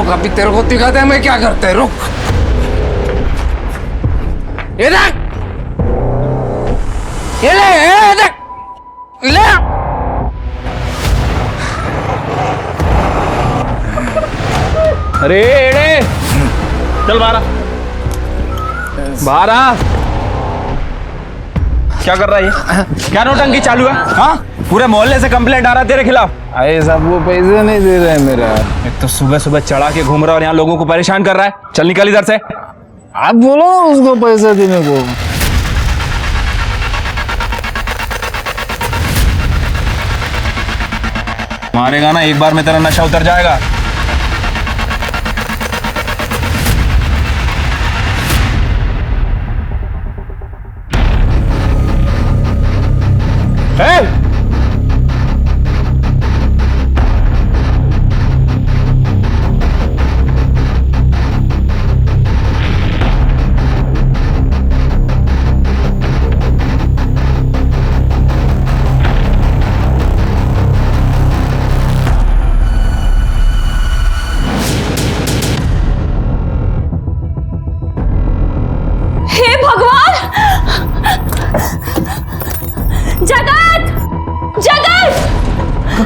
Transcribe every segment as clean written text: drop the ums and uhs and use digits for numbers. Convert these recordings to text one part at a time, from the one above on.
रुक, अभी तेरे को दिखाते हैं मैं क्या करते हैं, रुक। ये देख, ये ले, ये देख, ले। अरे एड़े, चल बाहर आ, बाहर आ। क्या कर रहा है ये? क्या नौटंकी चालू है? हाँ, पूरे मोहल्ले से कंप्लेंट आ रहा है तेरे खिलाफ। अरे साहब वो पैसे नहीं दे रहे हैं मेरा। एक तो सुबह सुबह चढ़ा के घूम रहा है और यहाँ लोगों को परेशान कर रहा है। चल निकल इधर से। आप बोलो उसको पैसा देने को। मारेगा ना एक बार में तेरा नशा उतर जाएगा।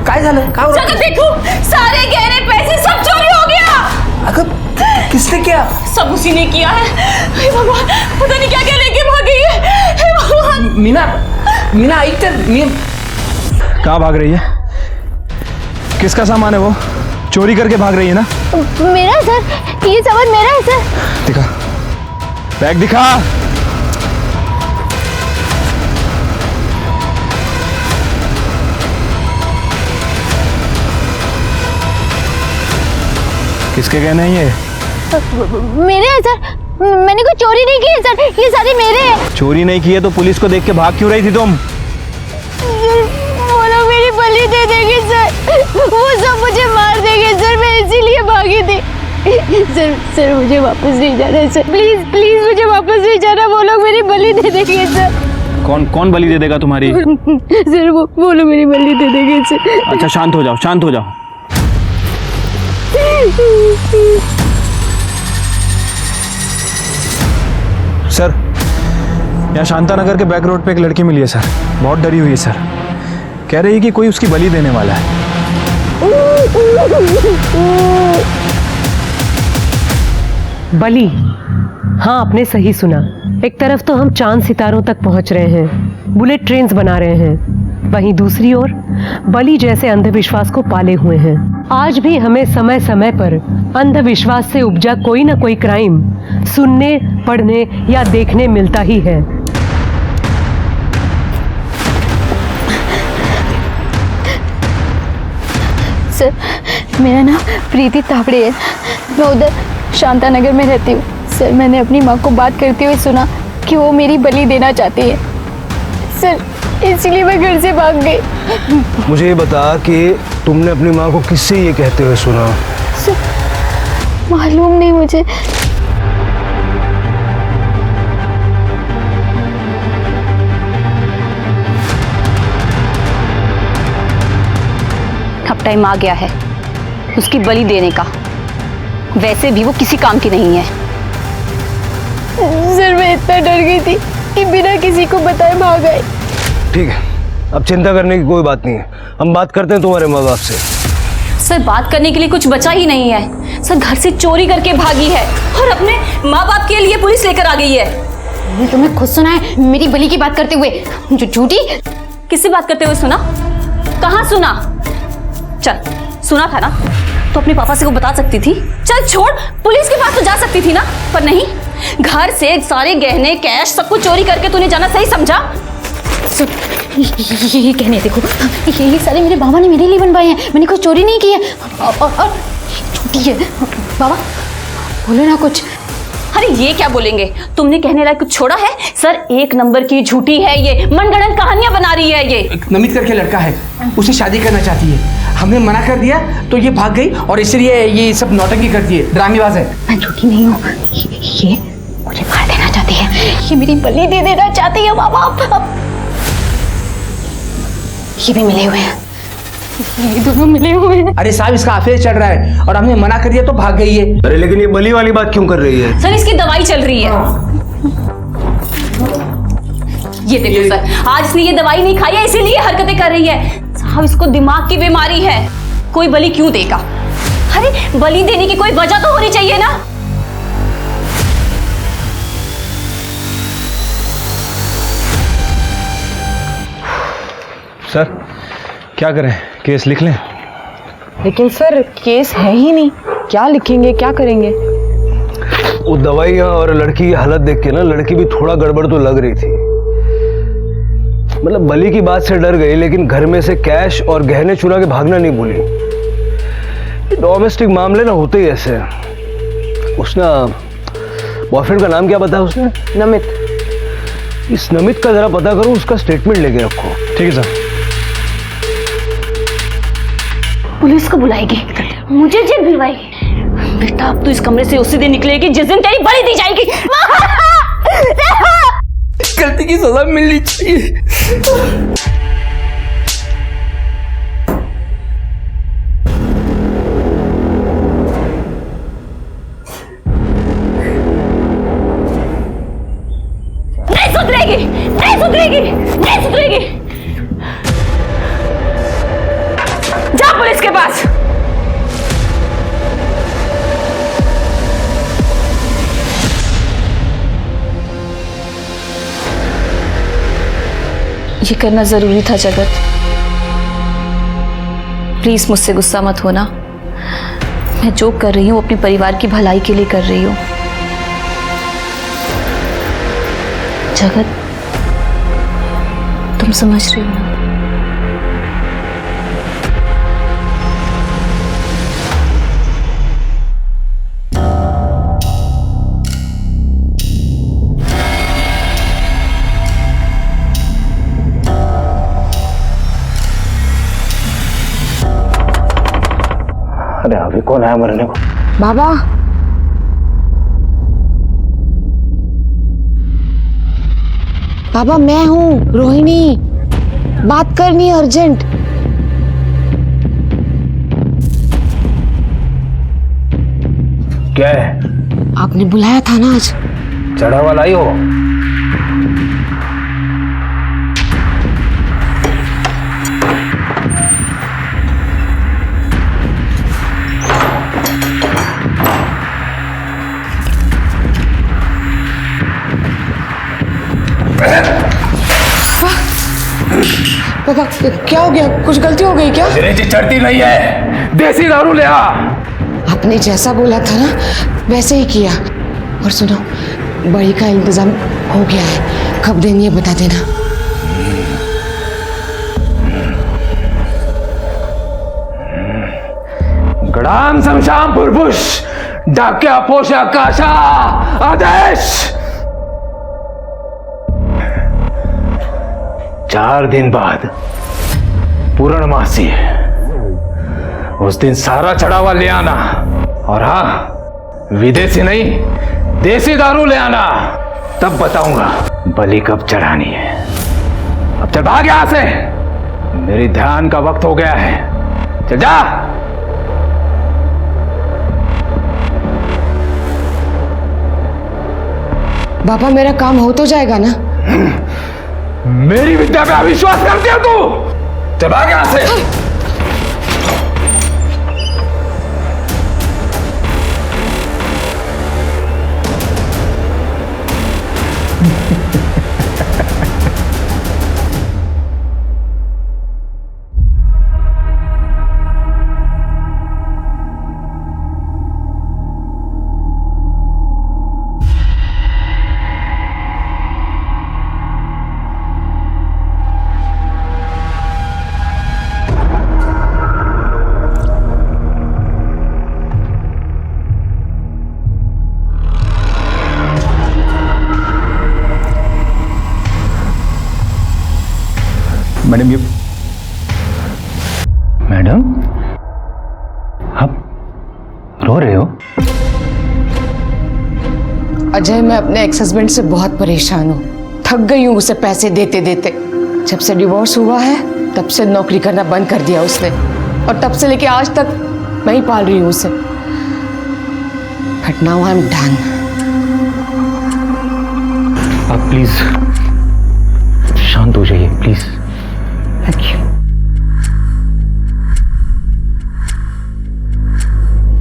काय झालं? जगत देखो, सारे गहने पैसे सब चोरी हो गया। अगर किसने किया? सब उसी ने किया है। हे भगवान, पता नहीं क्या क्या लेके भाग गई है। हे भगवान। मीना, मीना इधर। कहाँ भाग रही है? किसका सामान है वो? चोरी करके भाग रही है ना? मेरा सर, ये सामान मेरा है सर। दिखा, बैग दिखा। किसके गहने हैं ये? मेरे हैं सर, मैंने कोई चोरी नहीं की है सर, ये सारे मेरे हैं। चोरी नहीं की है तो पुलिस को देख के भाग क्यों रही थी तुम? वो लोग मेरी बलि दे देंगे सर, वो सब मुझे मार देंगे सर, मैं इसीलिए भागी थी। सर मुझे वापस नहीं जाना है सर, प्लीज प्लीज मुझे वापस नहीं जाना, वो लोग मेरी बलि दे देंगे सर। कौन बलि दे देगा तुम्हारी? सर वो लोग मेरी बलि दे देंगे सर। अच्छा शांत हो जाओ, शांत हो जाओ। सर, यहाँ शांता नगर के बैक रोड पे एक लड़की मिली है सर, बहुत डरी हुई है सर, कह रही है कि कोई उसकी बलि देने वाला है। बलि? हाँ, आपने सही सुना। एक तरफ तो हम चांद सितारों तक पहुंच रहे हैं, बुलेट ट्रेन्स बना रहे हैं, वहीं दूसरी ओर बलि जैसे अंधविश्वास को पाले हुए हैं। आज भी हमें समय समय पर अंधविश्वास से उपजा कोई ना कोई क्राइम सुनने, पढ़ने या देखने मिलता ही है। सर, मेरा नाम प्रीति तावड़े है, मैं उधर शांता नगर में रहती हूँ। सर, मैंने अपनी माँ को बात करते हुए सुना कि वो मेरी बलि देना चाहती है सर, इसलिए मैं घर से भाग गई। मुझे ये बता कि तुमने अपनी माँ को किससे ये कहते हुए सुना? सर, मालूम नहीं मुझे। अब टाइम आ गया है उसकी बलि देने का, वैसे भी वो किसी काम की नहीं है। सर, मैं इतना डर गई थी कि बिना किसी को बताए भाग गई। ठीक है, अब चिंता करने की कोई बात नहीं है, हम बात करते हैं तुम्हारे माँ बाप से। सर, बात करने के लिए कुछ बचा ही नहीं है। सर, घर से चोरी करके भागी है और अपने माँ बाप के लिए पुलिस लेकर आ गई है। मैंने तुम्हें खुद सुना है मेरी बलि की बात करते हुए। जो झूठी। किससे बात करते हुए सुना? कहाँ सुना? चल, सुना था ना तो अपने पापा से वो बता सकती थी। चल छोड़, पुलिस के पास तो जा सकती थी ना, पर नहीं, घर से सारे गहने, कैश सब कुछ चोरी करके तूने जाना सही समझा। ये कहने देखो, ये सारे मेरे बाबा ने मेरे लिए बनवाए हैं, मैंने कोई चोरी नहीं की है। और झूठी है। बाबा बोलो ना कुछ। अरे ये क्या बोलेंगे, तुमने कहने लायक कुछ छोड़ा है? सर, एक नंबर की झूठी है ये, मनगढ़ंत कहानियां बना रही है ये। एक नमित करके लड़का है, उसे शादी करना चाहती है, हमने मना कर दिया तो ये भाग गई और इसलिए ये सब नौटंकी करती है, ड्रामेबाज है। मैं झूठी नहीं हूँ, ये मुझे मार देना चाहती है, ये मेरी बलि दे देना चाहती है। बाबा ये भी मिले हुए हैं। ये दोनों मिले हुए हैं। अरे साहब इसका अफेयर चल रहा है और हमने मना कर दिया तो भाग गई है। अरे लेकिन ये बली वाली बात क्यों कर रही है? सर इसकी दवाई चल रही है। ये देखो सर, आज इसने ये दवाई नहीं खाई है इसीलिए हरकतें कर रही है। साहब इसको दिमाग की बीमारी है, कोई बलि क्यों देगा? अरे बलि देने की कोई वजह तो होनी चाहिए ना। सर क्या करें, केस लिख लें? लेकिन सर केस है ही नहीं, क्या लिखेंगे, क्या करेंगे? वो दवाइयाँ और लड़की की हालत देख के ना लड़की भी थोड़ा गड़बड़ तो लग रही थी। मतलब बली की बात से डर गई लेकिन घर में से कैश और गहने चुरा के भागना नहीं भूली। डोमेस्टिक मामले ना होते ही ऐसे। उसने बॉयफ्रेंड का नाम क्या बताया उसने? नमित। इस नमित का जरा पता करो, उसका स्टेटमेंट लेके रखो। ठीक है सर। पुलिस को बुलाएगी, मुझे जेल भिजवाएगी। बेटा अब तू इस कमरे से उसी दिन निकलेगी जिस दिन तेरी बलि दी जाएगी। गलती की सजा मिलनी चाहिए। नहीं सुधरेगी, नहीं सुधरेगी, नहीं सुधरेगी। जा पुलिस के पास। ये करना जरूरी था जगत। प्लीज मुझसे गुस्सा मत होना। मैं जो कर रही हूं अपने परिवार की भलाई के लिए कर रही हूं। जगत तुम समझ रही हो ना? अरे अभी कौन आया मरने को? बाबा बाबा मैं हूँ रोहिणी, बात करनी अर्जेंट। क्या है? आपने बुलाया था ना आज। चढ़ा वाला आई हो? पापा क्या हो गया, कुछ गलती हो गई क्या? चढ़ती नहीं है, देसी दारू ले आ। आपने जैसा बोला था ना वैसे ही किया। और सुनो, बड़ी का इंतजाम हो गया है, कब देनी है बता देना। गडाम समशाम पुरपुष डाक्या पोषा काशा आदेश। 4 दिन बाद पूर्णमासी है, उस दिन सारा चढ़ावा ले आना। और हाँ, विदेशी नहीं देसी दारू ले आना, तब बताऊंगा बलि कब चढ़ानी है। अब चल भाग यहां से, मेरी ध्यान का वक्त हो गया है। चल जा। बाबा मेरा काम हो तो जाएगा ना? मेरी विद्या पे अविश्वास करती है तू? चल भाग यहां से। मैडम ये मैडम आप रो रहे हो? अजय, मैं अपने एक्स हस्बैंड से बहुत परेशान हूँ। थक गई हूँ उसे पैसे देते देते। जब से डिवोर्स हुआ है तब से नौकरी करना बंद कर दिया उसने, और तब से लेके आज तक मैं ही पाल रही हूँ उसे। But now I am done. आप प्लीज शांत हो जाइए, प्लीज। Thank you.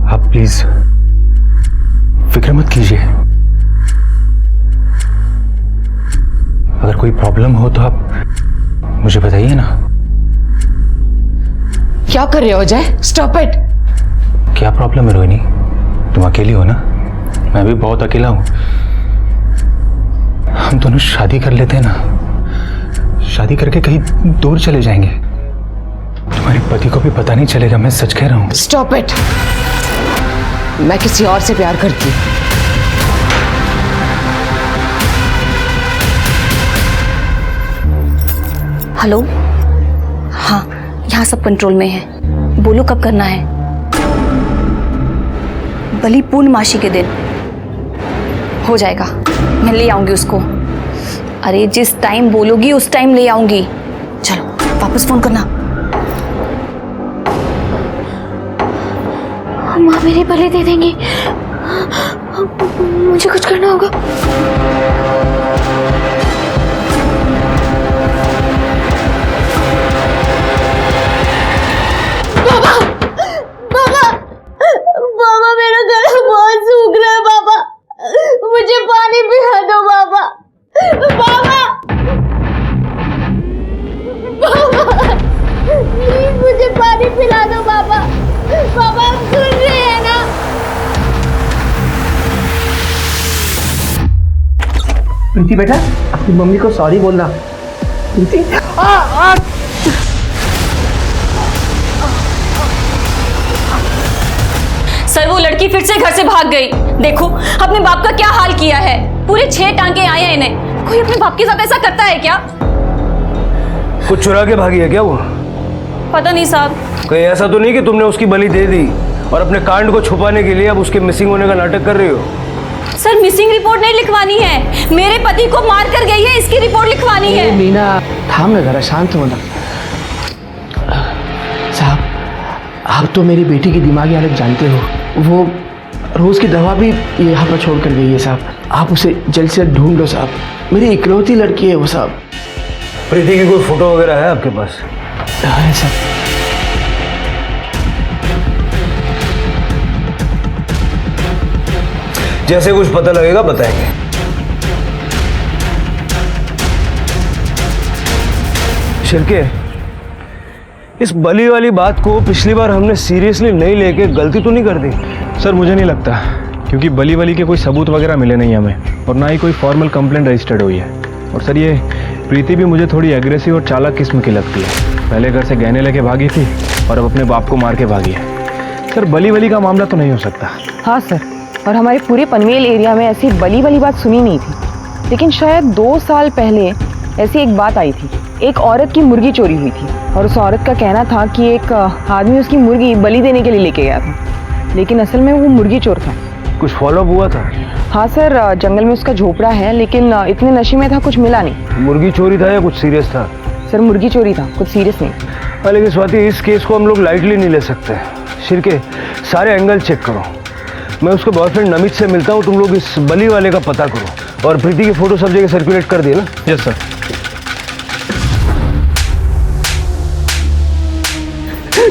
आप प्लीज फिक्र मत कीजिए। अगर कोई प्रॉब्लम हो तो आप मुझे बताइए ना। क्या कर रहे हो अजय? Stop it. क्या प्रॉब्लम है रोहिणी? तुम अकेली हो ना? मैं भी बहुत अकेला हूं। हम दोनों शादी कर लेते हैं ना, शादी करके कहीं दूर चले जाएंगे। तुम्हारे पति को भी पता नहीं चलेगा, मैं सच कह रहा हूं। Stop it. मैं किसी और से प्यार करती हूँ। हेलो, हाँ यहाँ सब कंट्रोल में है। बोलो कब करना है? बलि पूर्णमासी के दिन हो जाएगा, मैं ले आऊंगी उसको। अरे जिस टाइम बोलोगी उस टाइम ले आऊंगी। चलो वापस फोन करना। माँ मेरी बलि दे देंगी, मुझे कुछ करना होगा। बाबा मेरा गला बहुत सूख रहा है बाबा, मुझे पानी पिला दो बाबा। बाबा प्लीज मुझे पानी पिला दो बाबा। बाबा आप सुन रहे हैं ना? प्रीति बेटा, अपनी मम्मी को सॉरी बोलना। प्रीति सर वो लड़की फिर से घर से भाग गई। देखो अपने बाप का क्या हाल किया है। पूरे 6 टांके आए हैं इन्हें। कोई अपने बाप के साथ ऐसा करता है क्या? कुछ चुरा के भागी है क्या वो? पता नहीं साहब। कहीं ऐसा तो नहीं कि तुमने उसकी बलि दे दी और अपने कांड को छुपाने के लिए अब उसके मिसिंग होने का नाटक कर रही हो? सर मिसिंग रिपोर्ट नहीं लिखवानी है, मेरे पति को मार कर गई है इसकी रिपोर्ट लिखवानी है। मीना थाम ना, जरा शांत होना। साहब आप तो मेरी बेटी की दिमागी हालत जानते हो। वो रोज की दवा भी यहाँ पर छोड़ कर गई है साहब। आप उसे जल्द से जल्द ढूंढ लो साहब, मेरी इकलौती लड़की है वो साहब। प्रीति की कोई फोटो वगैरह है आपके पास? है साहब। जैसे कुछ पता लगेगा बताएंगे। शिरके, इस बलि वाली बात को पिछली बार हमने सीरियसली नहीं लेके गलती तो नहीं कर दी? सर मुझे नहीं लगता, क्योंकि बलि वली के कोई सबूत वगैरह मिले नहीं हमें, और ना ही कोई फॉर्मल कंप्लेंट रजिस्टर्ड हुई है। और सर ये प्रीति भी मुझे थोड़ी एग्रेसिव और चालाक किस्म की लगती है। पहले घर से गहने लेके भागी थी और अब अपने बाप को मार के भागी है। सर बलि वली का मामला तो नहीं हो सकता। हाँ सर, और हमारे पूरे पनवेल एरिया में ऐसी बलि वाली बात सुनी नहीं थी। लेकिन शायद 2 साल पहले ऐसी एक बात आई थी। एक औरत की मुर्गी चोरी हुई थी और उस औरत का कहना था कि एक आदमी उसकी मुर्गी बलि देने के लिए लेके गया था, लेकिन असल में वो मुर्गी चोर था। कुछ फॉलोअप हुआ था? हाँ सर, जंगल में उसका झोपड़ा है, लेकिन इतने नशे में था कुछ मिला नहीं। मुर्गी चोरी था या कुछ सीरियस था? सर मुर्गी चोरी था, कुछ सीरियस नहीं। लेकिन स्वाति इस केस को हम लोग लाइटली नहीं ले सकते। शिरके सारे एंगल चेक करो। मैं उसके बॉयफ्रेंड नमित से मिलता हूँ, तुम लोग इस बलि वाले का पता करो। और प्रीति की फोटो सब जगह सर्कुलेट कर दिए ना? Yes sir.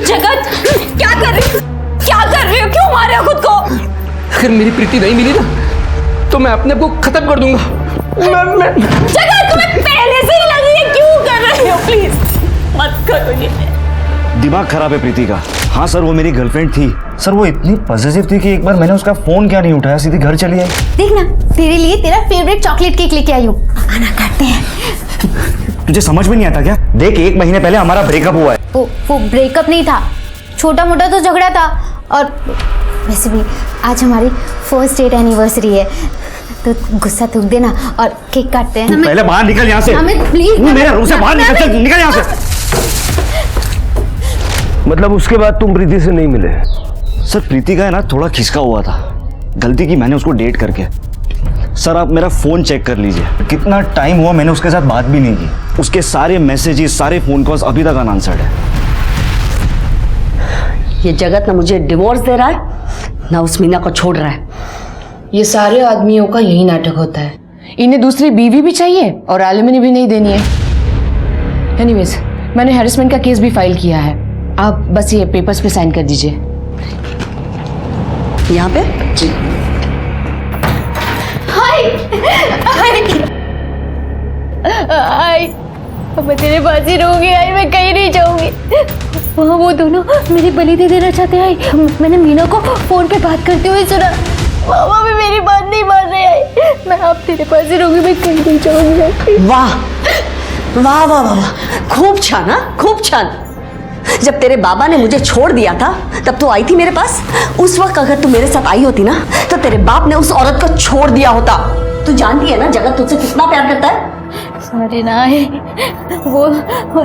जगत क्या कर रही हो? क्या कर रही हो? क्यों मार रहे हो खुद को? अगर मेरी प्रीति नहीं मिली ना तो मैं अपने आप को खत्म कर दूंगा। जगत तुम्हें पहले से ही लगी है, क्यों कर रहे हो? प्लीज मत करो ये। दिमाग खराब है प्रीति का। हाँ सर, वो मेरी गर्लफ्रेंड थी सर। वो इतनी पॉजिटिव थी कि एक बार मैंने उसका फोन क्या नहीं उठाया, सीधी घर चली आई। देख ना, तेरे लिए तेरा फेवरेट चॉकलेट केक लेके आई हूँ, आना काटते हैं। तुझे समझ में नहीं आता क्या? देख 1 महीने पहले हमारा ब्रेकअप हुआ है। वो ब्रेकअप नहीं था, छोटा मोटा तो झगड़ा था। और वैसे भी आज हमारी फर्स्ट डेट एनिवर्सरी है, तो गुस्सा थूक देना और केक काटते हैं। पहले बाहर निकल यहाँ से। हमें प्लीज मेरे रूम से बाहर निकल, निकल यहाँ से। मतलब उसके बाद तुम प्रीति से नहीं मिले? सर प्रीति का है ना थोड़ा खिसका हुआ था, गलती की मैंने उसको डेट करके। सर आप मेरा फ़ोन चेक कर लीजिए, कितना टाइम हुआ मैंने उसके साथ बात भी नहीं की। उसके सारे मैसेजेस, सारे फ़ोन कॉल्स अभी तक अनआंसर्ड है। ये जगत ना मुझे डिवोर्स दे रहा है ना उस मीना को छोड़ रहा है। ये सारे आदमियों का यही नाटक होता है, इन्हें दूसरी बीवी भी चाहिए और एलिमनी भी नहीं देनी है। एनीवेज, मैंने हैरेसमेंट का केस भी फाइल किया है, आप बस ये पेपर्स पे साइन कर दीजिए। यहाँ पे जी। आई मैं तेरे पास ही रहूंगी, आई मैं कहीं नहीं जाऊंगी। वहाँ वो दोनों मेरी बलि दे देना चाहते हैं। आई मैंने मीना को फोन पे बात करते हुए सुना, मामा भी मेरी बात नहीं मान रहे। आई मैं आप तेरे पास ही रहूंगी, मैं कहीं नहीं जाऊंगी। वाह वाह वाह वाह, खूब छान, हाँ खूब छान। जब तेरे बाबा ने मुझे छोड़ दिया था तब तो आई थी मेरे पास। उस वक्त अगर तू मेरे साथ आई होती ना तो तेरे बाप ने उस औरत को छोड़ दिया होता। तू जानती है ना जगत तुझसे कितना प्यार करता है। अरे ना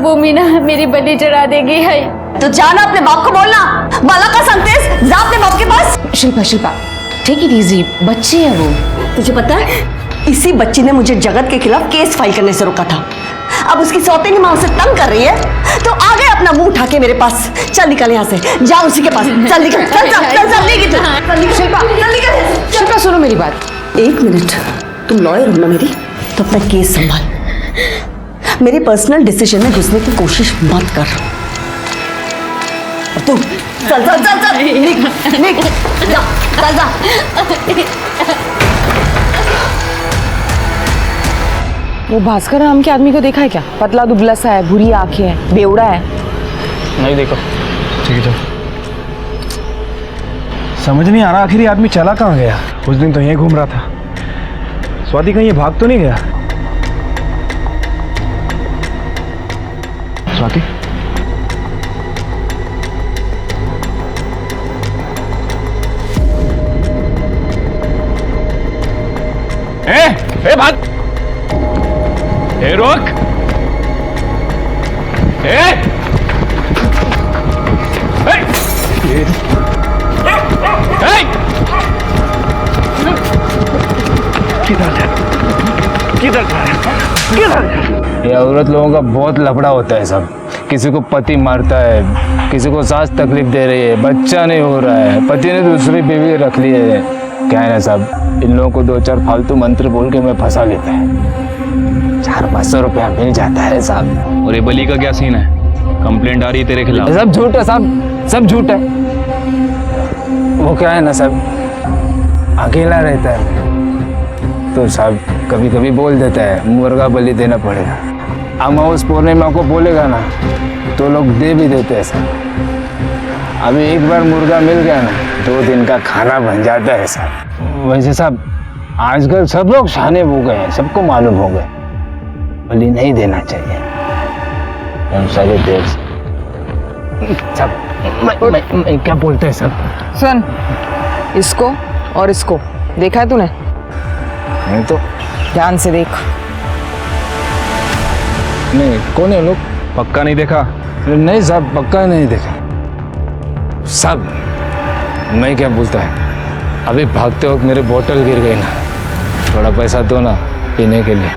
वो मीना मेरी बलि चढ़ा देगी। है तो जाना अपने बाप को बोलना, बाला का संदेश जा अपने बाप के पास। शिल्पा टेक इट इजी, बच्ची है वो। तुझे पता है इसी बच्ची ने मुझे जगत के खिलाफ केस फाइल करने से रोका था। अब उसकी सौतेली माँ उसे तंग कर रही है तो आ गए अपना मुंह उठा के मेरे पास। चल निकल यहाँ से, जा उसी के पास, चल निकल, चल शिल्पा सुनो मेरी बात। एक मिनट, तुम लॉयर हो ना मेरी, तो अपना केस संभाल। मेरे पर्सनल डिसीजन में घुसने की कोशिश मत कर। तू चल चल चल चल, निक जा, चल जा। वो भास्कर नाम के आदमी को देखा है क्या? पतला दुबला सा है, भूरी आंखें हैं, बेवड़ा है। नहीं देखो। ठीक है चलो। समझ नहीं आ रहा आखिर ये आदमी चला कहाँ गया। उस दिन तो यहीं घूम रहा था। स्वाति कहीं ये भाग तो नहीं गया? स्वाति ए भाग, ए रोक, ये औरत लोगों का बहुत लफड़ा होता है सब। किसी को पति मारता है, किसी को सास तकलीफ दे रही है, बच्चा नहीं हो रहा है, पति ने दूसरी बीवी रख ली है। क्या है ना साहब, इन लोगों को 2-4 फालतू मंत्र बोल के मैं फंसा लेता है। 400-500 रुपया मिल जाता है साहब। और ये बली का क्या सीन है? कंप्लेंट आ रही है तेरे खिलाफ? सब झूठ है साहब, सब झूठ है। वो क्या है ना साहब, अकेला रहता है तो साहब कभी कभी बोल देता है मुर्गा बलि देना पड़ेगा। अमावस पूर्णिमा को बोलेगा ना तो लोग दे भी देते हैं साहब। अभी एक बार मुर्गा मिल गया ना 2 दिन का खाना बन जाता है साहब। वैसे साहब आजकल सब लोग शाने हो गए हैं, सबको मालूम हो गए बलि नहीं देना चाहिए। हम सारे देर सब मैं क्या बोलते हैं सब। सुन, इसको और इसको देखा है तूने? नहीं तो ध्यान से देख। नहीं, कौन है लोग? पक्का नहीं देखा? नहीं साहब, पक्का नहीं देखा साहब। मैं क्या बोलता है, अभी भागते वक्त मेरे बोतल गिर गई ना, थोड़ा पैसा दो ना पीने के लिए।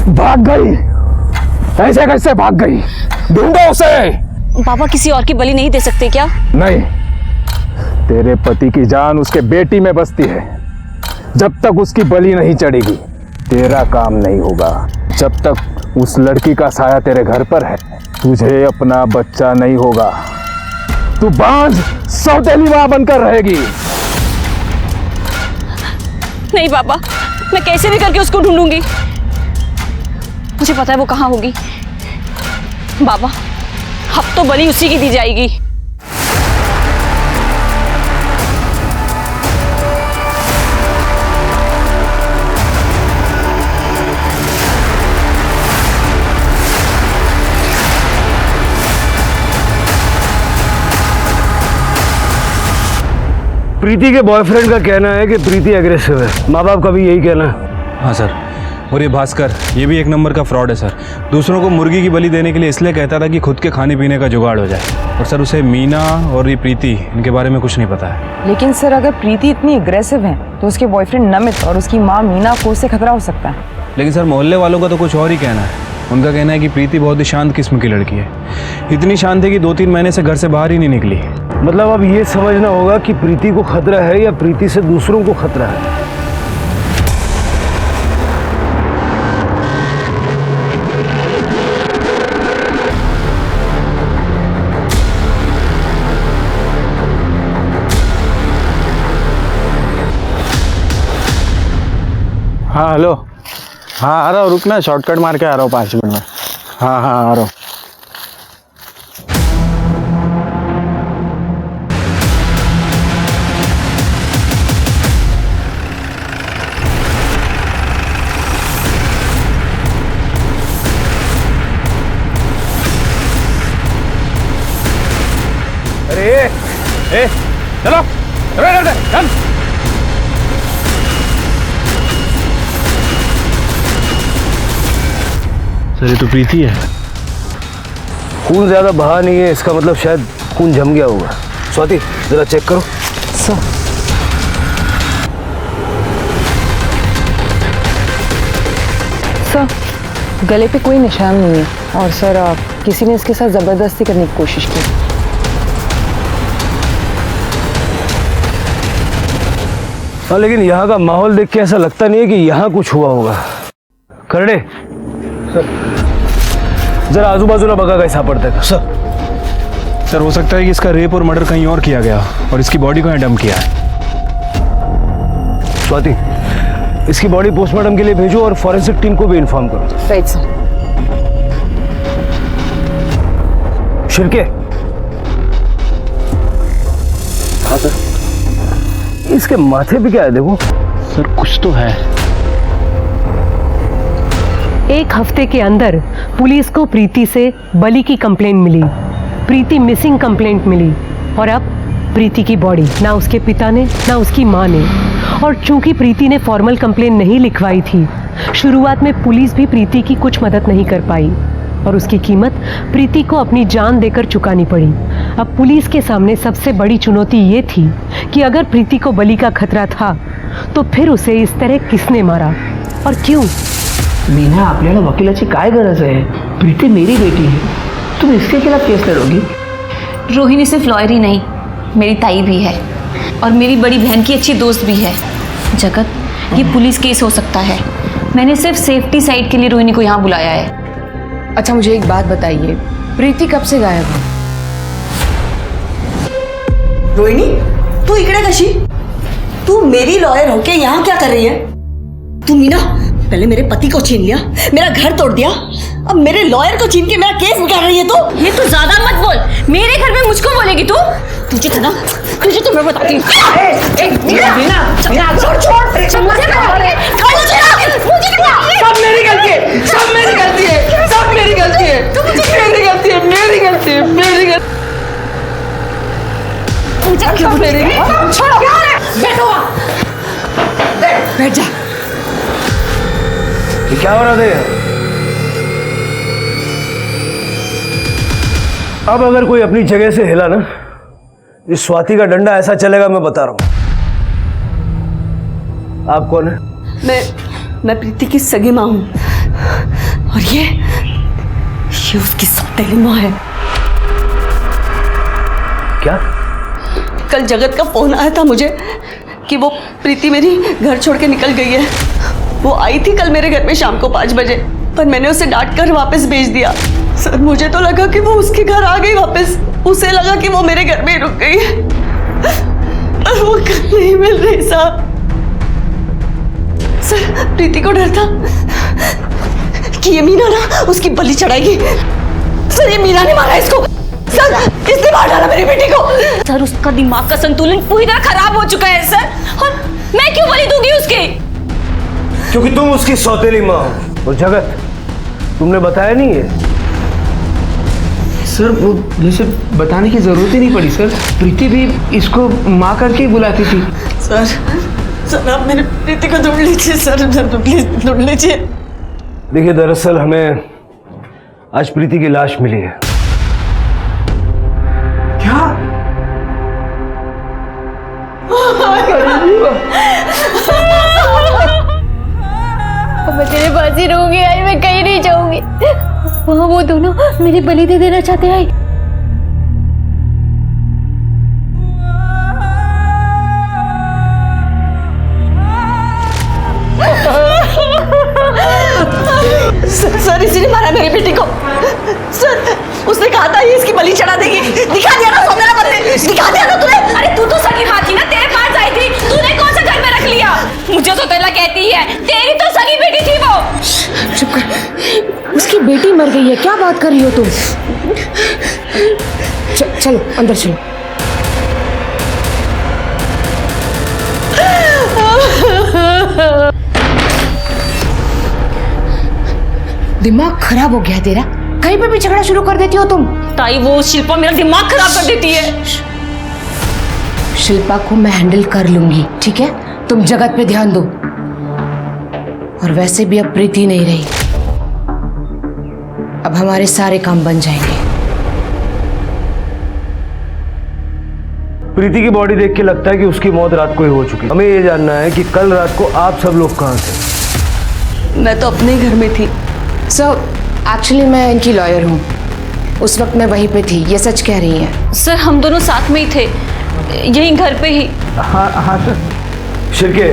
भाग गई, ऐसे कैसे भाग गई? ढूंढो उसे। पापा किसी और की बलि नहीं दे सकते क्या? नहीं, तेरे पति की जान उसके बेटी में बसती है। जब तक उसकी बलि नहीं चढ़ेगी तेरा काम नहीं होगा। जब तक उस लड़की का साया तेरे घर पर है तुझे अपना बच्चा नहीं होगा। तू बांझ सौतेली मां बनकर रहेगी। नहीं पापा, मैं कैसे भी करके उसको ढूंढूंगी। मुझे पता है वो कहाँ होगी। बाबा अब तो बलि उसी की दी जाएगी। प्रीति के बॉयफ्रेंड का कहना है कि प्रीति एग्रेसिव है, माँ बाप का भी यही कहना है। हाँ सर, और ये भास्कर ये भी एक नंबर का फ्रॉड है सर। दूसरों को मुर्गी की बलि देने के लिए इसलिए कहता था कि खुद के खाने पीने का जुगाड़ हो जाए। और सर उसे मीना और ये प्रीति इनके बारे में कुछ नहीं पता है। लेकिन सर अगर प्रीति इतनी अग्रेसिव है तो उसके बॉयफ्रेंड नमित और उसकी माँ मीना को उससे खतरा हो सकता है। लेकिन सर मोहल्ले वालों का तो कुछ और ही कहना है। उनका कहना है कि प्रीति बहुत ही शांत किस्म की लड़की है, इतनी शांत है कि 2-3 महीने से घर से बाहर ही नहीं निकली। मतलब अब ये समझना होगा कि प्रीति को खतरा है या प्रीति से दूसरों को खतरा है। हाँ हेलो, हाँ आ रहा हूँ, रुकना, शॉर्टकट मार के आ रहा हूँ 5 मिनट में। हाँ हाँ आ रहा हूँ। अरे ए, चलो चल। सर ये तो प्रीति है। खून ज्यादा बहा नहीं है, इसका मतलब शायद खून जम गया होगा। स्वाति जरा चेक करो। सर गले पे कोई निशान नहीं है और सर किसी ने इसके साथ जबरदस्ती करने की कोशिश की। हाँ लेकिन यहाँ का माहौल देख के ऐसा लगता नहीं है कि यहाँ कुछ हुआ होगा। करड़े जरा आजू बाजू ना बघा काही सापडतंय का? सर हो सकता है कि इसका रेप और मर्डर कहीं और किया गया और इसकी बॉडी को यहाँ डंप किया है। स्वाति इसकी बॉडी पोस्टमार्टम के लिए भेजो और फॉरेंसिक टीम को भी इन्फॉर्म करो। Right sir. शिरके। हाँ सर। इसके माथे पे क्या है देखो? सर कुछ तो है। 1 हफ्ते के अंदर पुलिस को प्रीति से बलि की कंप्लेंट मिली, प्रीति मिसिंग कंप्लेंट मिली और अब प्रीति की बॉडी ना उसके पिता ने ना उसकी माँ ने। और चूंकि प्रीति ने फॉर्मल कंप्लेंट नहीं लिखवाई थी, शुरुआत में पुलिस भी प्रीति की कुछ मदद नहीं कर पाई और उसकी कीमत प्रीति को अपनी जान देकर चुकानी पड़ी। अब पुलिस के सामने सबसे बड़ी चुनौती ये थी कि अगर प्रीति को बलि का खतरा था तो फिर उसे इस तरह किसने मारा और क्यों? मीना, आपल्याला वकिलाची काय गरज आहे? प्रीति मेरी बेटी है, तुम इसके खिलाफ केस लड़ोगी? रोहिणी सिर्फ लॉयर ही नहीं, मेरी ताई भी है और मेरी बड़ी बहन की अच्छी दोस्त भी है। जगत, ये पुलिस केस हो सकता है। मैंने सिर्फ सेफ्टी साइड के लिए रोहिणी को यहाँ बुलाया है। अच्छा मुझे एक बात बताइए, प्रीति कब से गायब है? रोहिणी तू इकडे कशी? तू मेरी लॉयर होके यहाँ क्या कर रही है? तू मीना पहले मेरे पति को छीन लिया, मेरा घर तोड़ दिया, अब मेरे लॉयर को छीन के मेरा केस कर रही है तू। ये तू ज्यादा मत बोल, मेरे घर में मुझको बोलेगी तू? तुझे था ना, तुझे तो मैं बताती हूँ। सब मेरी गलती है, सब मेरी गलती है, सब मेरी गलती है, मेरी गलती है, मेरी गलती है, मेरी गलती। क्यों मेरी? छोड़ो, बैठो, बैठ जा। ये क्या हो रहा था? अब अगर कोई अपनी जगह से हिला ना, इस स्वाति का डंडा ऐसा चलेगा, मैं बता रहा हूं। आप कौन है? मैं प्रीति की सगी माँ हूं और ये उसकी सौतेली माँ है। क्या? कल जगत का फोन आया था मुझे कि वो प्रीति मेरी घर छोड़ के निकल गई है। वो आई थी कल मेरे घर में शाम को 5 बजे, पर मैंने उसे डांट कर वापस भेज दिया। सर मुझे तो लगा कि वो उसके घर आ गई वापस, उसे लगा कि वो मेरे घर में ही रुक गई है, पर वो कल नहीं मिल रही साहब। सर प्रीति को डर था कि ये मीना ना उसकी बलि चढ़ाएगी। सर ये मीना ने मारा इसको, सर इसने मार डाला मेरी बेटी को। सर उसका दिमाग का संतुलन पूरी तरह खराब हो चुका है सर, और मैं क्यों बलि दूंगी उसके? क्योंकि तुम उसकी सौतेली माँ हो। और जगत तुमने बताया नहीं है? सर वो जैसे बताने की ज़रूरत ही नहीं पड़ी सर। प्रीति भी इसको माँ करके ही बुलाती थी। सर आप मेरे प्रीति को ढूंढ लीजिए सर, प्लीज ढूंढ लीजिए। देखिए दरअसल हमें आज प्रीति की लाश मिली है। क्या? मैं तेरे पास ही रहूंगी आई, मैं कहीं नहीं जाऊंगी। वहाँ वो दोनों मेरी बलि दे देना चाहते हैं। सर इसी ने मारा मेरी बेटी को। सर उसने कहा था ये इसकी बलि चढ़ा देगी। दिखा दिया ना मेरा बदले, दिखा दिया ना तूने। अरे तू तो सगी माँ थी ना, तेरे पास आई थी, तूने कौन सा घर में रख लिया? मुझे तो तैला कहती है, तेरी तो सगी बेटी थी वो। चुप कर, उसकी बेटी मर गई है, क्या बात कर रही हो तुम? चलो अंदर चलो। दिमाग खराब हो गया तेरा, कहीं पे भी झगड़ा शुरू कर देती हो तुम। ताई वो शिल्पा मेरा दिमाग खराब कर देती है। शिल्पा को मैं हैंडल कर लूंगी, ठीक है? तुम जगत पे ध्यान दो। और वैसे भी अब प्रीति नहीं रही, अब हमारे सारे काम बन जाएंगे। प्रीति की बॉडी देख के लगता है कि उसकी मौत रात को ही हो चुकी है। हमें ये जानना है कि कल रात को आप सब लोग कहाँ थे? मैं तो अपने ही घर में थी। सर एक्चुअली मैं इनकी लॉयर हूँ, उस वक्त मैं वहीं पे थी, ये सच कह रही हैं। सर हम दोनों साथ में ही थे, यहीं घर पे ही। हाँ सर। शिरके,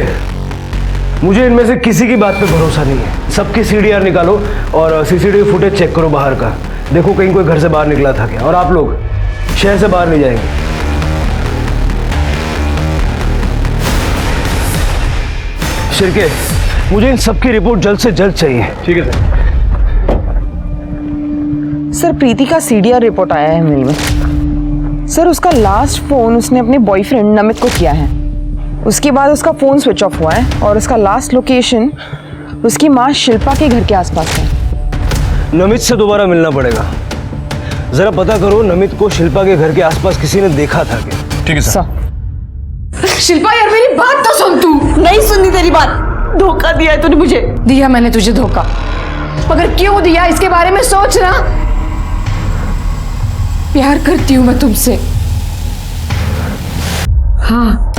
मुझे इनमें से किसी की बात पे भरोसा नहीं है। सबकी सीडीआर निकालो और सीसीटीवी फुटेज चेक करो बाहर का, देखो कहीं कोई घर से बाहर निकला था क्या। और आप लोग शहर से बाहर नहीं जाएंगे। शिरके, मुझे इन सबकी रिपोर्ट जल्द से जल्द चाहिए। ठीक है सर। सर प्रीति का सीडीआर रिपोर्ट आया है मेल में। सर उसका लास्ट फोन उसने अपने बॉयफ्रेंड नमित को किया है, उसके बाद उसका फोन स्विच ऑफ हुआ है और उसका लास्ट लोकेशन उसकी माँ शिल्पा के घर के आसपास है। नमित से दोबारा मिलना पड़ेगा, जरा पता करो नमित को शिल्पा के घर के आसपास किसी ने देखा था क्या। ठीक है सर। शिल्पा यार मेरी बात तो सुन तू। नहीं सुननी तेरी बात, धोखा दिया है तूने मुझे। दिया मैंने तुझे धोखा, मगर क्यों दिया इसके बारे में सोच ना। प्यार करती हूं मैं तुमसे, हाँ,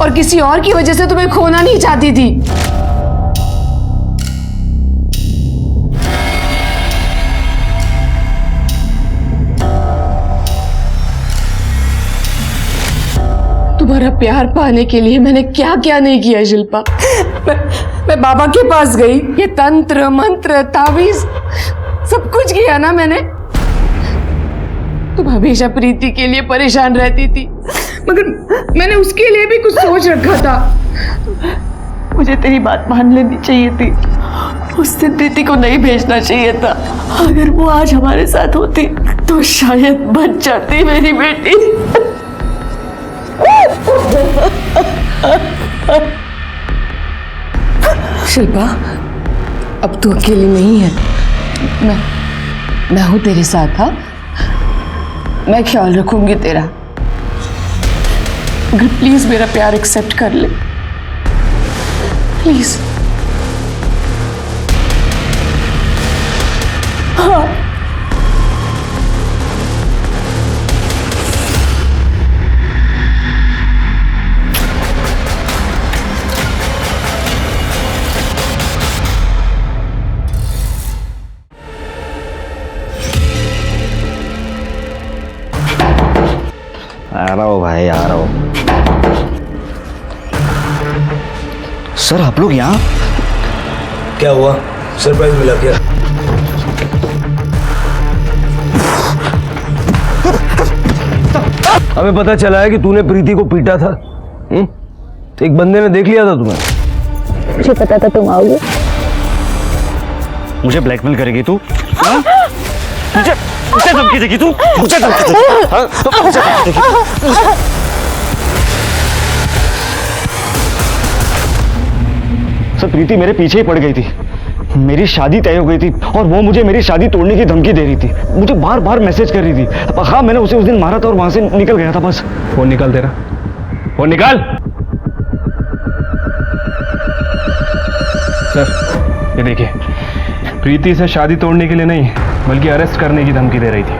और किसी और की वजह से तुम्हें खोना नहीं चाहती थी। तुम्हारा प्यार पाने के लिए मैंने क्या क्या नहीं किया शिल्पा। मैं बाबा के पास गई, ये तंत्र मंत्र तावीज सब कुछ किया ना मैंने। तुम हमेशा प्रीति के लिए परेशान रहती थी, मगर मैंने उसके लिए भी कुछ सोच रखा था। मुझे तेरी बात मान लेनी चाहिए थी, उस दिन प्रीति को नहीं भेजना चाहिए था। अगर वो आज हमारे साथ होती तो शायद बच जाती मेरी बेटी। शिल्पा अब तू अकेली नहीं है, मैं हूं तेरे साथ। हाँ, मैं ख्याल रखूंगी तेरा, अगर प्लीज मेरा प्यार एक्सेप्ट कर ले, प्लीज। हाँ आ रहा हो भाई, आ रहा हो। सर आप लोग यहाँ? क्या हुआ, सरप्राइज मिला क्या? हमें पता चला है कि तूने प्रीति को पीटा था। एक बंदे ने देख लिया था तुम्हें। मुझे पता था तुम आओगे। मुझे ब्लैकमेल करेगी तू? मुझे धमकी देगी तू? मुझे धमकी देगी? हाँ? मुझे धमकी देगी? सर प्रीति मेरे पीछे ही पड़ गई थी, मेरी शादी तय हो गई थी और वो मुझे मेरी शादी तोड़ने की धमकी दे रही थी, मुझे बार बार मैसेज कर रही थी। हाँ, मैंने उसे उस दिन मारा था और वहां से निकल गया था बस। फोन निकाल तेरा, फोन निकाल। सर ये देखिए, प्रीति से शादी तोड़ने के लिए नहीं बल्कि अरेस्ट करने की धमकी दे रही थी।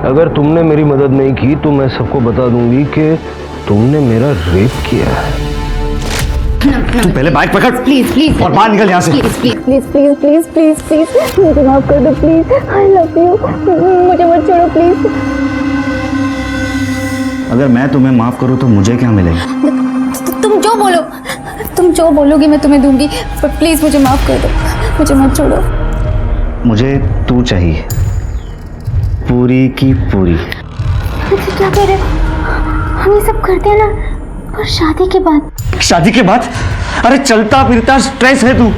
अगर तुमने मेरी मदद नहीं की तो मैं सबको बता दूंगी कि तुमने मेरा रेप किया है। तू पहले बाइक पकड़ प्लीज प्लीज और बाहर निकल यहाँ से। Please please please please please please please मुझे माफ कर दो प्लीज। आई लव यू, मुझे मत छोड़ो प्लीज। अगर मैं तुम्हें माफ करूँ तो मुझे क्या मिलेगा? तुम जो बोलोगे मैं तुम्हें दूंगी, पर प्लीज मुझे माफ कर दो, मुझे मत छोड़ो। मुझे तू चाहिए, पूरी की पूरी। मुझे क्या कह रहे हो? हम ये सब करते हैं ना, पर शादी के बाद। शादी के बाद? अरे चलता फिरता स्ट्रेस है तू।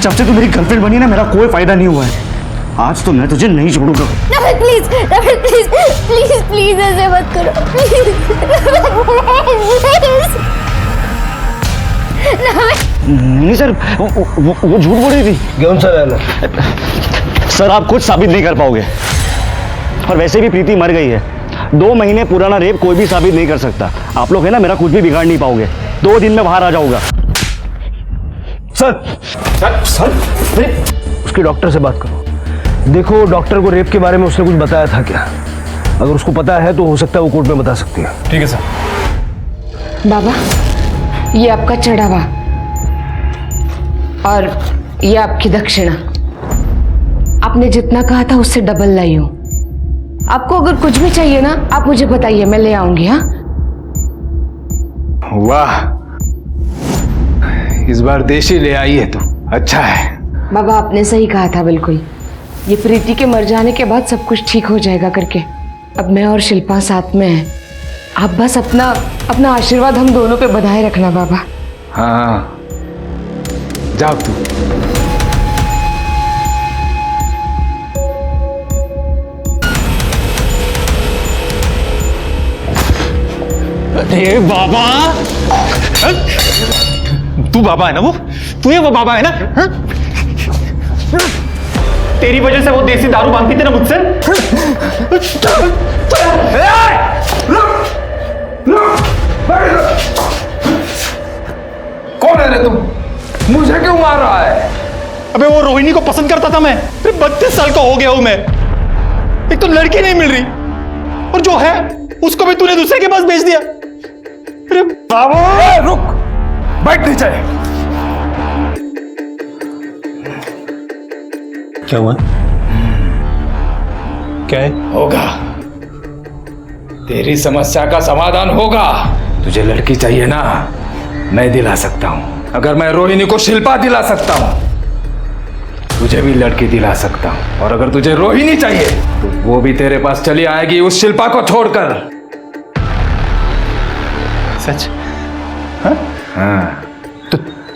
जब से तू मेरी गर्लफ्रेंड बनी ना, मेरा कोई फायदा नहीं हुआ है। आज तो मैं तुझे नहीं छोड़ूंगा। प्लीज प्लीज प्लीज प्लीज ऐसे मत करो प्लीज। नहीं सर, वो झूठ बोल रही थी। कौन सा रहना? सर आप कुछ साबित नहीं कर पाओगे, और वैसे भी प्रीति मर गई है। 2 महीने पुराना रेप कोई भी साबित नहीं कर सकता। आप लोग है ना, मेरा कुछ भी बिगाड़ नहीं पाओगे। 2 दिन में बाहर आ जाऊंगा। सर सर सर उसके डॉक्टर से बात करो। देखो, डॉक्टर को रेप के बारे में उसने कुछ बताया था क्या? अगर उसको पता है तो हो सकता है वो कोर्ट में बता सकती है। ठीक है सर। बाबा, ये आपका चढ़ावा और ये आपकी दक्षिणा। आपने जितना कहा था उससे डबल लाई हूं। आपको अगर कुछ भी चाहिए ना, आप मुझे बताइए, मैं ले आऊंगी। हाँ, वाह, इस बार देशी ले आई है तू, अच्छा है। बाबा आपने सही कहा था बिल्कुल। ये प्रीति के मर जाने के बाद सब कुछ ठीक हो जाएगा करके। अब मैं और शिल्पा साथ में हैं। आप बस अपना आशीर्वाद हम दोनों पे बनाए रखना बाबा। हाँ, जाओ तू। अरे बाबा, तू बाबा है ना? तू वो बाबा है ना? हा? तेरी वजह से वो देसी दारू मांगती थी ना मुझसे। कौन है रे तुम? मुझे क्यों मार रहा है? अबे वो रोहिणी को पसंद करता था मैं। 32 साल का हो गया हूं मैं। एक तो लड़की नहीं मिल रही, और जो है उसको भी तूने दूसरे के पास भेज दिया। अरे बाबू, रुक, बैठ नीचे। क्या हुआ? क्या है? होगा, तेरी समस्या का समाधान होगा। तुझे लड़की चाहिए ना, मैं दिला सकता हूं। अगर मैं रोहिणी को शिल्पा दिला सकता हूं, तुझे भी लड़की दिला सकता हूं। और अगर तुझे रोहिणी चाहिए तो वो भी तेरे पास चली आएगी, उस शिल्पा को छोड़कर। सच? हाँ।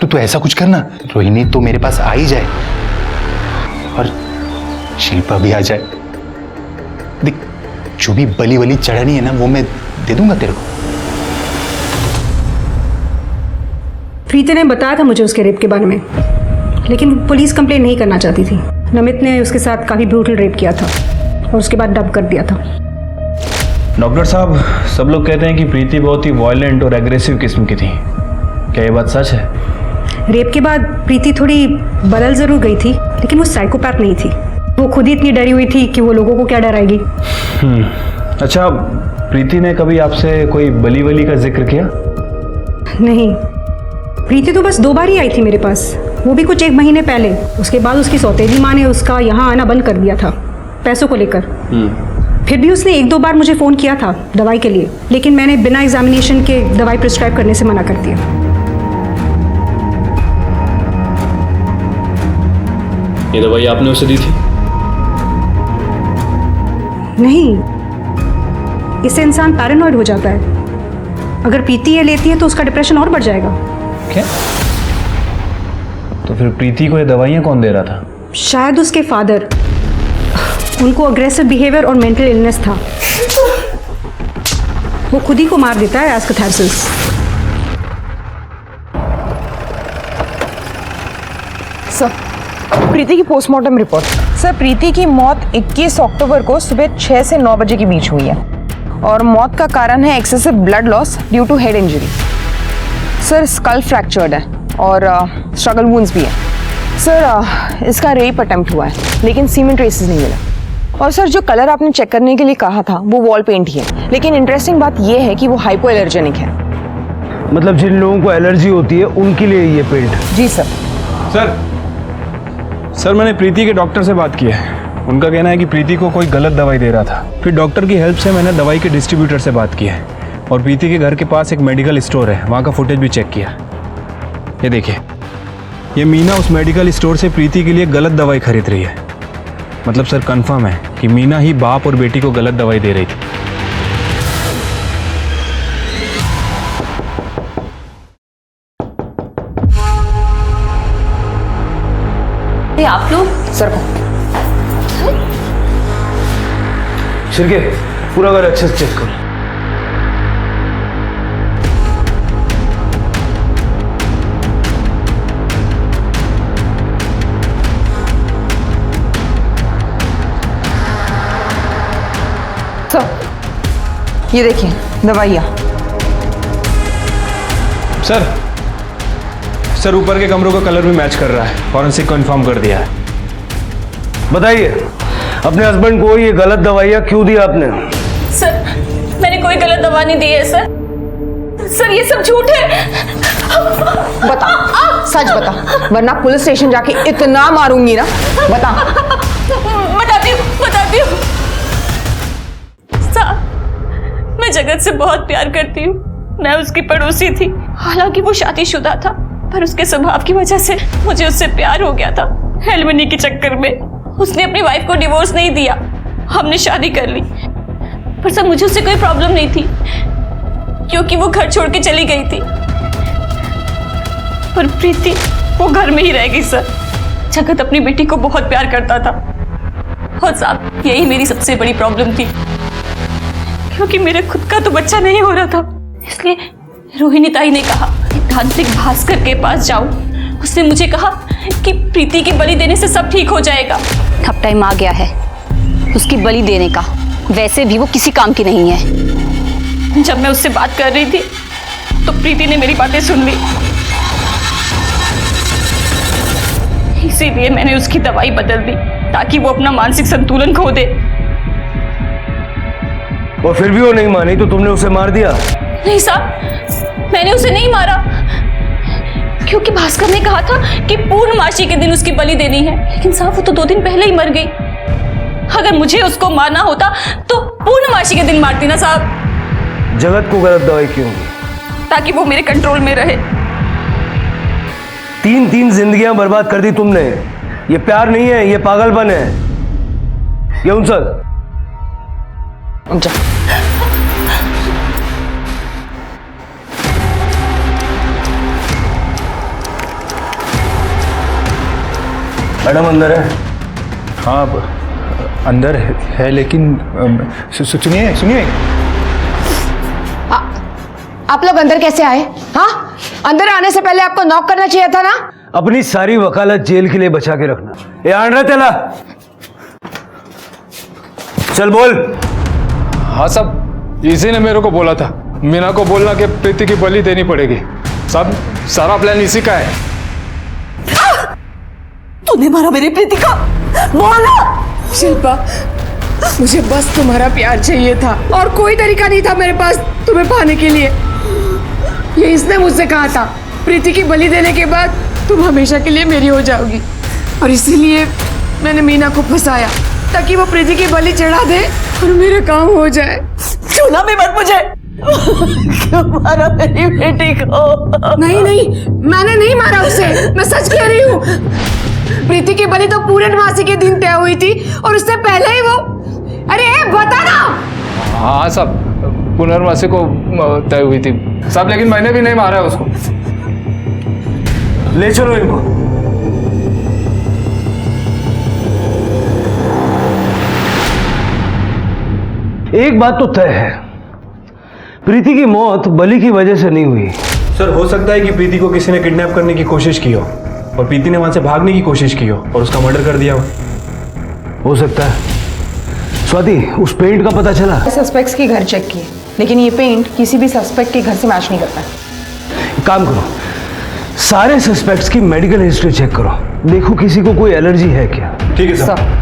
तो ऐसा कुछ करना, रोहिणी तो मेरे पास आ ही जाए और शिल्पा भी आ जाए। देख, जो भी बली वली चढ़ानी है ना, वो मैं दे दूंगा तेरे को। प्रीति ने बताया था मुझे उसके रेप के बारे में, लेकिन पुलिस कंप्लेन नहीं करना चाहती थी। नमित ने उसके साथ काफी ब्रूटल रेप किया था और उसके बाद डब कर दिया था। डॉक्टर साहब, सब लोग कहते हैं कि प्रीति बहुत ही वायलेंट और एग्रेसिव किस्म की थी। क्या ये बात सच है? रेप के बाद प्रीति थोड़ी बदल जरूर गई थी, लेकिन वो साइकोपैथ नहीं थी। वो खुद ही इतनी डरी हुई थी कि वो लोगों को क्या डराएगी। अच्छा, प्रीति ने कभी आपसे कोई बली वली का जिक्र किया? नहीं, प्रीति तो बस 2 बार ही आई थी मेरे पास, वो भी कुछ 1 महीने पहले। उसके बाद उसकी सौतेली माँ ने उसका यहाँ आना बंद कर दिया था पैसों को लेकर। फिर भी उसने 1-2 बार मुझे फ़ोन किया था दवाई के लिए, लेकिन मैंने बिना एग्जामिनेशन के दवाई प्रिस्क्राइब करने से मना कर दिया। ये दवाई आपने उसे दी थी? नहीं, इससे इंसान पैरानॉइड हो जाता है। अगर प्रीति ये लेती है तो उसका डिप्रेशन और बढ़ जाएगा। क्या? तो फिर प्रीति को ये दवाइयाँ कौन दे रहा था? शायद उसके फादर। उनको अग्रेसिव बिहेवियर और मेंटल इलनेस था। वो खुद ही को मार देता है एज कैथारसिस। सर, प्रीति की पोस्टमार्टम रिपोर्ट। सर, प्रीति की मौत 21 अक्टूबर को सुबह 6 से 9 बजे के बीच हुई है और मौत का कारण है excessive blood loss due to head injury. Sir, skull fractured है और स्ट्रगल वुंड्स भी है। सर, इसका रेप अटेम्प्ट हुआ है लेकिन सीमेंट ट्रेसेस नहीं मिला। और सर, जो कलर आपने चेक करने के लिए कहा था वो वॉल पेंट ही है, लेकिन इंटरेस्टिंग बात यह है कि वो हाइपो एलर्जेनिक है। मतलब जिन लोगों को एलर्जी होती है उनके लिए ये पेंट? जी सर। सर मैंने प्रीति के डॉक्टर से बात की है। उनका कहना है कि प्रीति को कोई गलत दवाई दे रहा था। फिर डॉक्टर की हेल्प से मैंने दवाई के डिस्ट्रीब्यूटर से बात की है और प्रीति के घर के पास एक मेडिकल स्टोर है, वहाँ का फुटेज भी चेक किया। ये देखिए, ये मीना उस मेडिकल स्टोर से प्रीति के लिए गलत दवाई खरीद रही है। मतलब सर कंफर्म है कि मीना ही बाप और बेटी को गलत दवाई दे रही थी। आप लोग सर शिरके, पूरा घर अच्छे से चेक करो। सर, ये देखिए दवाइयाँ। सर ऊपर के कमरों का कलर भी मैच कर रहा है, फॉरेंसिक को इन्फॉर्म कर दिया है। बताइए, अपने हस्बैंड को ये गलत दवाइयाँ क्यों दी आपने? सर, मैंने कोई गलत दवा नहीं दी है सर, ये सब झूठ है। बता, सच बता, वरना पुलिस स्टेशन जाके इतना मारूंगी ना। बता। बताती हूँ। साहब, मैं जगत से बहुत प्यार करती हूँ। मैं उसकी पड़ोसी थी, हालांकि वो शादीशुदा था, पर उसके स्वभाव की वजह से मुझे उससे प्यार हो गया था। एलिमनी के चक्कर में उसने अपनी वाइफ को डिवोर्स नहीं दिया, हमने शादी कर ली। पर सर, मुझे उससे कोई प्रॉब्लम नहीं थी क्योंकि वो घर छोड़ के चली गई थी। पर प्रीति, वो घर में ही रह गई सर। जगत अपनी बेटी को बहुत प्यार करता था और साहब, यही मेरी सबसे बड़ी प्रॉब्लम थी क्योंकि मेरे खुद का तो बच्चा नहीं हो रहा था। इसलिए रोहिणी ताई ने कहा कि तांत्रिक भास्कर के पास जाओ। उसने मुझे कहा कि प्रीति की बलि देने से सब ठीक हो जाएगा। अब टाइम आ गया है उसकी बलि देने का। वैसे भी वो किसी काम की नहीं है। जब मैं उससे बात कर रही थी तो प्रीति ने मेरी बातें सुन ली, इसीलिए मैंने उसकी दवाई बदल दी ताकि वो अपना मानसिक संतुलन खो दे। और फिर भी वो नहीं मानी तो तुमने उसे मार दिया? नहीं साहब, मैंने उसे नहीं मारा क्योंकि भास्कर ने कहा था कि पूर्णमासी के दिन उसकी बलि देनी है। लेकिन साहब, वो तो 2 दिन पहले ही मर गई। अगर मुझे उसको मारना होता तो पूर्णमासी के दिन मारती ना साहब। जगत को गलत दवाई क्यों? ताकि वो मेरे कंट्रोल में रहे। 3 जिंदगियां बर्बाद कर दी तुमने। ये प्यार नहीं है, ये पागलपन है। ये उनसर जा। मैडम अंदर है? हाँ अंदर है, लेकिन सुनिए। आप लोग अंदर कैसे आए? हाँ, अंदर आने से पहले आपको नॉक करना चाहिए था ना। अपनी सारी वकालत जेल के लिए बचा के रखना। ये आन रहा तेला, चल बोल। हाँ साहब, इसी ने मेरे को बोला था मीना को बोलना कि प्रीति की बलि देनी पड़ेगी। साहब, सारा प्लान इसी का है। तूने मारा मेरी प्रीति को? बोला। शिल्पा, मुझे बस तुम्हारा प्यार चाहिए था और कोई तरीका नहीं था मेरे पास तुम्हें पाने के लिए। ये इसने मुझसे कहा था, प्रीति की बलि देने के बाद तुम हमेशा के लिए मेरी हो जाओगी, और इसीलिए मैंने मीना को फंसाया ताकि वो प्रीति की बलि चढ़ा दे और मेरा काम हो जाए। छूना भी मत मुझे। क्यों मारा मेरी बेटी को? नहीं, मैंने नहीं मारा उसे, मैं सच कह रही हूँ। प्रीति की बलि तो पूर्णमासी के दिन तय हुई थी और उससे पहले ही वो। अरे बता ना। हाँ साहब, पुनर्वासी को तय हुई थी साहब, लेकिन मैंने भी नहीं मारा है उसको। ले चलो इनको। एक बात तो तय है, प्रीति की मौत बलि की वजह से नहीं हुई। सर, हो सकता है कि प्रीति को किसी ने किडनैप करने की कोशिश की हो। और प्रीति ने वहां से भागने की कोशिश की हो और उसका मर्डर कर दिया हो सकता है। स्वाति, उस पेंट का पता चला? सस्पेक्ट्स के घर चेक किए, लेकिन ये पेंट किसी भी सस्पेक्ट के घर से मैच नहीं करता है। एक काम करो, सारे सस्पेक्ट्स की मेडिकल हिस्ट्री चेक करो, देखो किसी को कोई एलर्जी है क्या। ठीक है सर।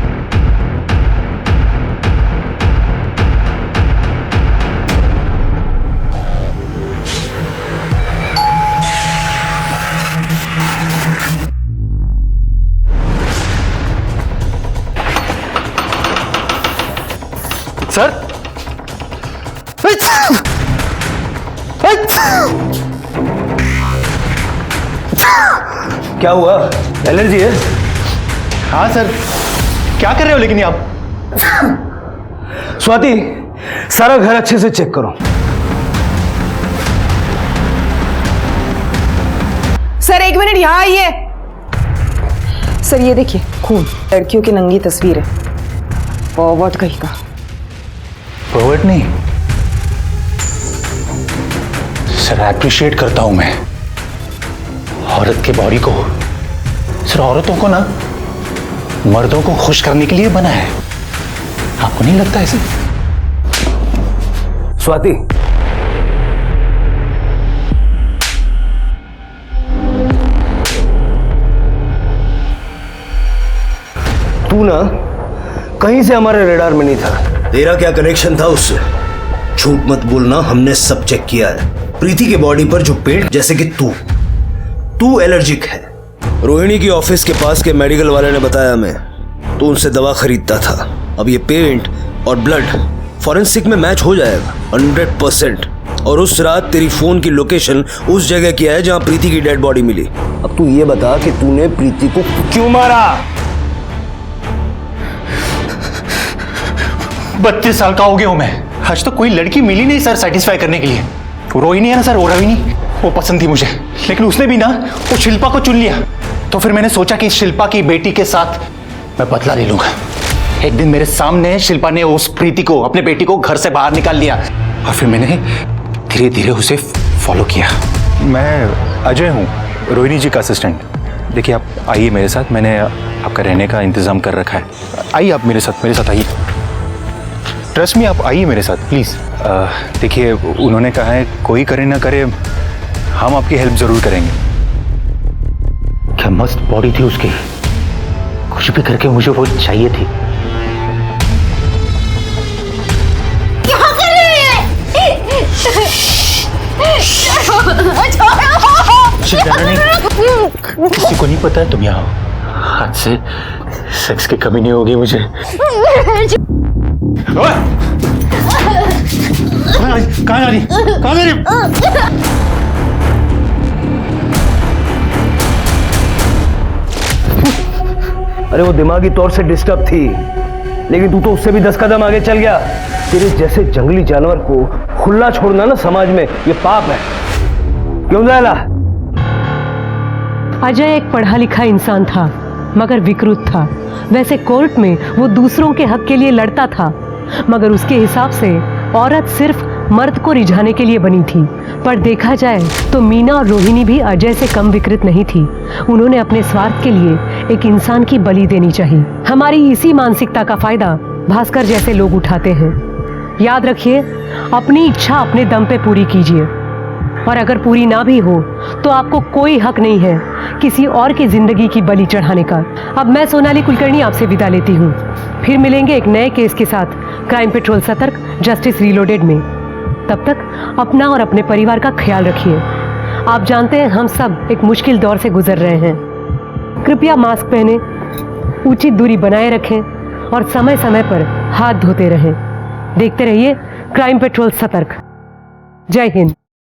सर, क्या हुआ? एलर्जी है? हाँ सर, क्या कर रहे हो लेकिन ये आप? स्वाति, सारा घर अच्छे से चेक करो। सर 1 मिनट यहाँ आइए। सर ये देखिए, खून, लड़कियों की नंगी तस्वीर है। बहुत कहीं का रोबोट नहीं सर, एप्रिशिएट करता हूं मैं औरत के बॉडी को। सर औरतों को ना मर्दों को खुश करने के लिए बना है, आपको नहीं लगता ऐसे? स्वाति, तू ना कहीं से हमारे रेडार में नहीं था। तेरा क्या कनेक्शन था उससे? झूठ मत बोलना, हमने सब चेक किया है। प्रीति के बॉडी पर जो पेंट, जैसे कि तू एलर्जिक है। रोहिणी की ऑफिस के पास के मेडिकल वाले ने बताया हमें, तो उनसे दवा खरीदता था। अब ये पेंट और ब्लड फॉरेंसिक में मैच हो जाएगा 100%। और उस रात तेरी फोन की लोकेशन उस जगह की है जहां प्रीति की डेड बॉडी मिली। अब तू ये बता कि तूने प्रीति को क्यों मारा? 32 साल का हो गया हूं मैं, आज तो कोई लड़की मिली नहीं सर सेटिस्फाई करने के लिए। रोहिणी है ना सर, वो रोहिणी, वो पसंद थी मुझे, लेकिन उसने भी ना वो शिल्पा को चुन लिया। तो फिर मैंने सोचा कि शिल्पा की बेटी के साथ मैं बदला ले लूंगा। एक दिन मेरे सामने शिल्पा ने उस प्रीति को, अपने बेटी को घर से बाहर निकाल लिया, और फिर मैंने धीरे धीरे उसे फॉलो किया। मैं अजय हूँ, रोहिणी जी का असिस्टेंट। देखिए आप आइए मेरे साथ, मैंने आपका रहने का इंतजाम कर रखा है। आइए आप मेरे साथ आइए। ट्रस्ट मी, आप आइए मेरे साथ प्लीज़। देखिए उन्होंने कहा है कोई करे ना करे, हम आपकी हेल्प ज़रूर करेंगे। क्या मस्त बॉडी थी उसकी, कुछ भी करके मुझे वो चाहिए थी। क्या कर रहे हैं? किसी को नहीं पता तुम यहाँ हो। आज से सेक्स की कमी नहीं होगी मुझे। कहाँ जा रही? अरे वो दिमागी तौर से डिस्टर्ब थी, लेकिन तू तो उससे भी 10 कदम आगे चल गया। तेरे जैसे जंगली जानवर को खुला छोड़ना ना समाज में ये पाप है। क्यों जायला? अजय एक पढ़ा लिखा इंसान था, मगर विकृत था। वैसे कोर्ट में वो दूसरों के हक के लिए लड़ता था, मगर उसके हिसाब से औरत सिर्फ मर्द को रिझाने के लिए बनी थी। पर देखा जाए तो मीना और रोहिणी भी अजय से कम विकृत नहीं थी। उन्होंने अपने स्वार्थ के लिए एक इंसान की बलि देनी चाहिए। हमारी इसी मानसिकता का फायदा भास्कर जैसे लोग उठाते हैं। याद रखिए, अपनी इच्छा अपने दम पे पूरी कीजिए, और अगर पूरी ना भी हो तो आपको कोई हक नहीं है किसी और की जिंदगी की बलि चढ़ाने का। अब मैं सोनाली कुलकर्णी आपसे विदा लेती हूँ। फिर मिलेंगे एक नए केस के साथ क्राइम पेट्रोल सतर्क, जस्टिस रीलोडेड में। तब तक अपना और अपने परिवार का ख्याल रखिए। आप जानते हैं हम सब एक मुश्किल दौर से गुजर रहे हैं। कृपया मास्क पहने, उचित दूरी बनाए रखें और समय समय पर हाथ धोते रहें। देखते रहिए क्राइम पेट्रोल सतर्क। जय हिंद।